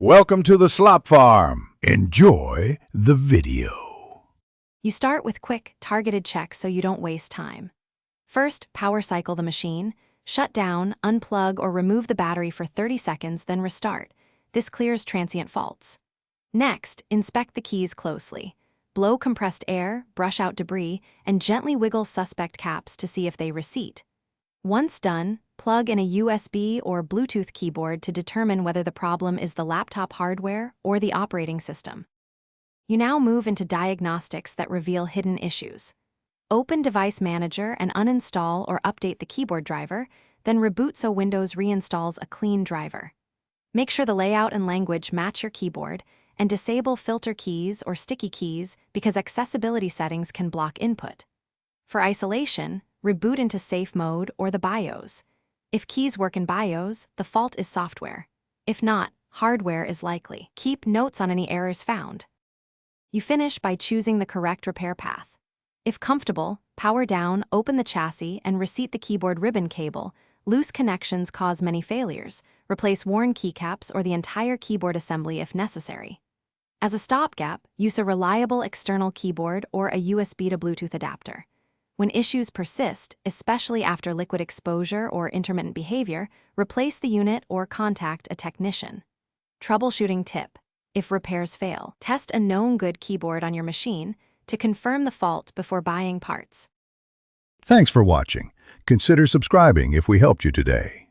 Welcome to the Slop Farm. Enjoy the video. You start with quick, targeted checks so you don't waste time. First, power cycle the machine. Shut down, unplug, or remove the battery for 30 seconds, then restart. This clears transient faults. Next, inspect the keys closely. Blow compressed air, brush out debris, and gently wiggle suspect caps to see if they reseat. Once done, plug in a USB or Bluetooth keyboard to determine whether the problem is the laptop hardware or the operating system. You now move into diagnostics that reveal hidden issues. Open Device Manager and uninstall or update the keyboard driver, then reboot so Windows reinstalls a clean driver. Make sure the layout and language match your keyboard, and disable filter keys or sticky keys because accessibility settings can block input. For isolation, reboot into safe mode or the BIOS. If keys work in BIOS, the fault is software. If not, hardware is likely. Keep notes on any errors found. You finish by choosing the correct repair path. If comfortable, power down, open the chassis, and reseat the keyboard ribbon cable. Loose connections cause many failures. Replace worn keycaps or the entire keyboard assembly if necessary. As a stopgap, use a reliable external keyboard or a USB to Bluetooth adapter. When issues persist, especially after liquid exposure or intermittent behavior, replace the unit or contact a technician. Troubleshooting tip: if repairs fail, test a known good keyboard on your machine to confirm the fault before buying parts. Thanks for watching. Consider subscribing if we helped you today.